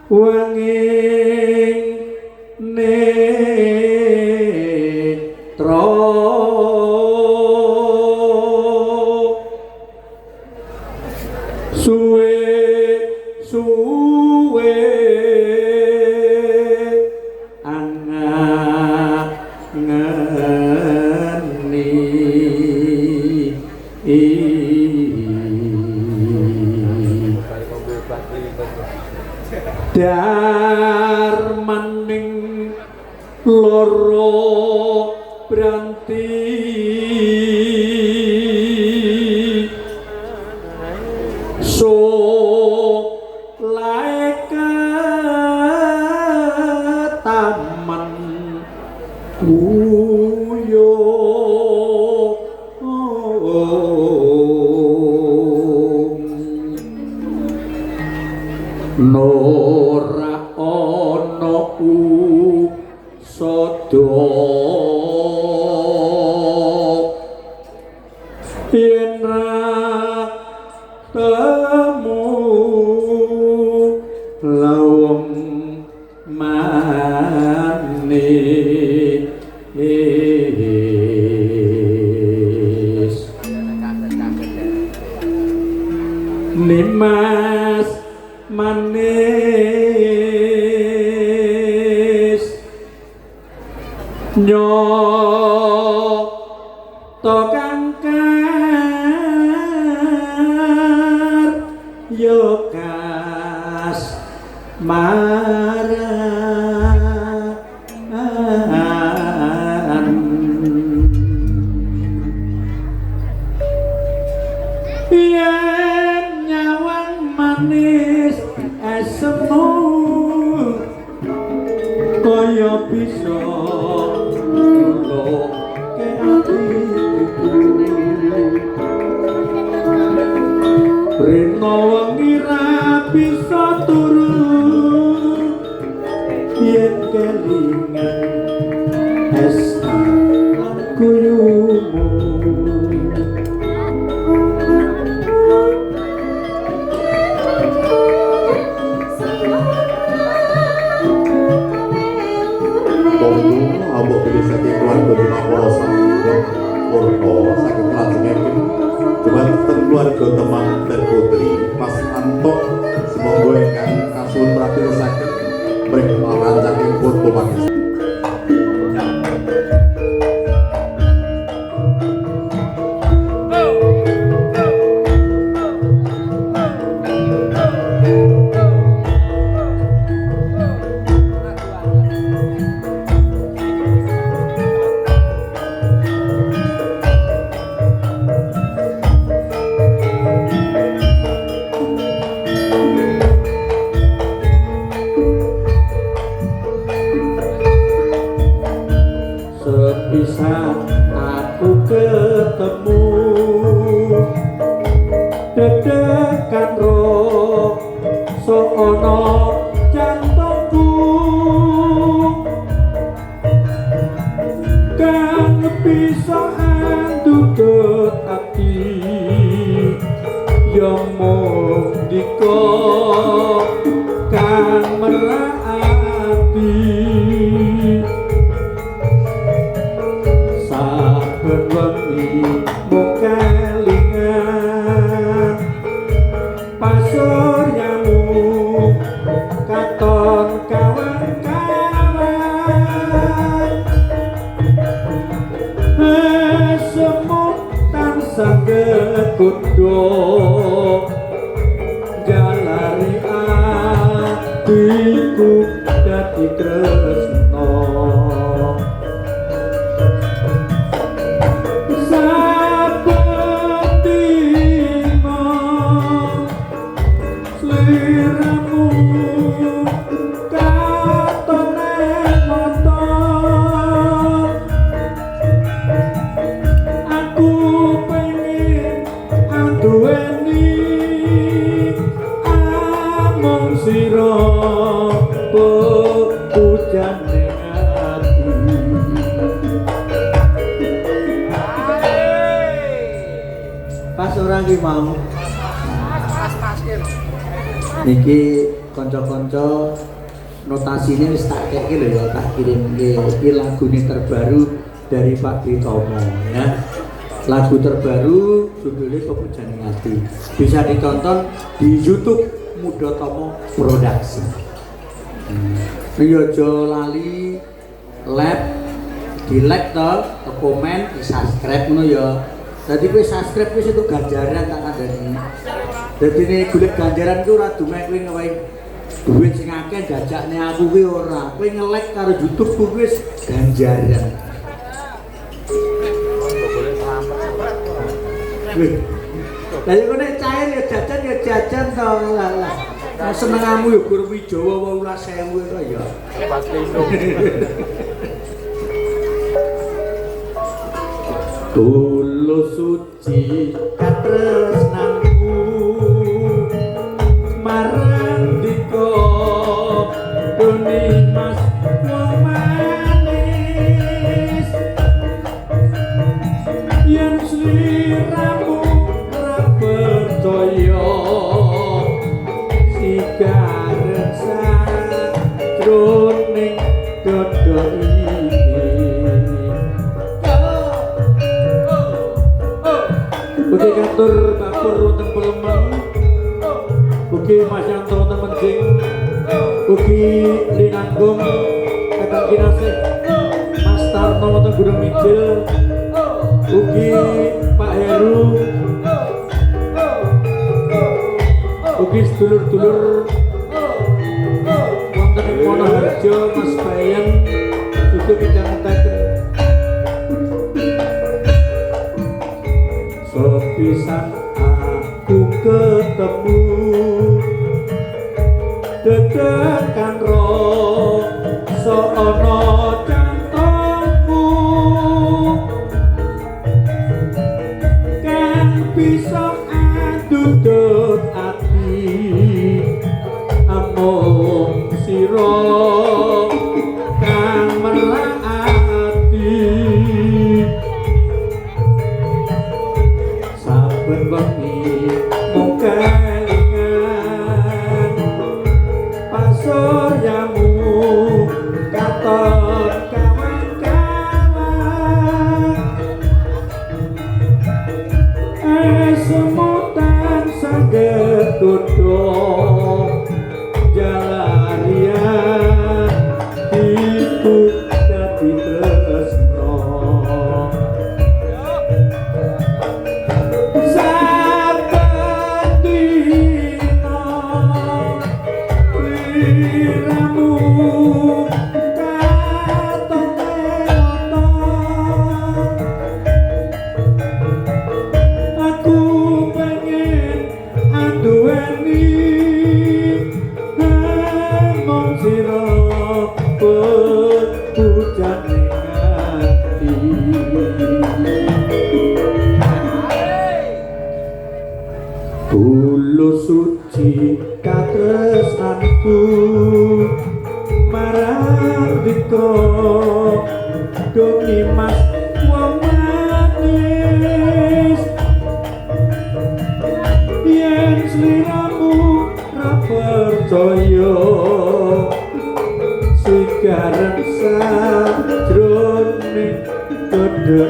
wanging netra suwe darmaning loro branti so laika taman kuyo nora ana usada yen ra temu lawem manis nimas manis nyoto kangkar yo kas maran yen nyawang manis asemu kaya bisa nulung ke atiku rena wengi ra bisa turu yen kelingan esta lan guyumu abok bisa keluarga di Mapolo Purko sakit langsungnya cuma keluarga teman dan putri Mas Anto semoga yang kasun praktik sakit mereka merancang foto manis bisa aku ketemu dedekan roh sono jantungku kan bisa andudut hati yang mau dikok kan merati berwengi mukalingan pasuryamu katon kawan-kawan semut tansah gekudho jalari atiku dadi tresno Niki kanca-kanca notasinya wis tak keke lho ya, tak kirimke iki lagune terbaru dari Pak Bitomo ya. Lagu terbaru judulnya Pepujane Ati. Bisa ditonton di YouTube Mudotomo Production. Yo aja lali di like to, komen, di subscribe ngono ya. Dadi kowe subscribe wis itu ganjaran tak kandhani. Dadi nek golek ganjaran ku ora dumek kowe ngewehi duit sing akeh jajakne aku kuwi ora. Kowe nge-like karo YouTube ku wis ganjaran. Lah yo nek cair ya jajan to lah. Senengamu ya Gur Wijawa 18.000 to ya. Tulus suci katresnanku marang dika doni mas wong manis yen sliramu ora percaya sigaren sajroning dodo iki ugi kantor kapur wonten Pelemeng ugi Mas Yanto wonten Menjing ugi Linanggung Kakang Kinasih Mas Tarno wonten Gunung Mijil ugi Pak Heru ugi sedulur-dulur wonten ing Wonoharjo Mas Bayan ugi midhangetaken sepisan aku ketemu dedekan roh seono cantongku kan bisa andudut ati amung siro kan merati saben wengi mung kelingan pasuryamu katon kawan-kawan semutan saged tudung jalarian iku dadi tresno Tulus suci katresnanku marang dika doni mas wong manis yen sliramu ra percaya sigaren sajroning gedhe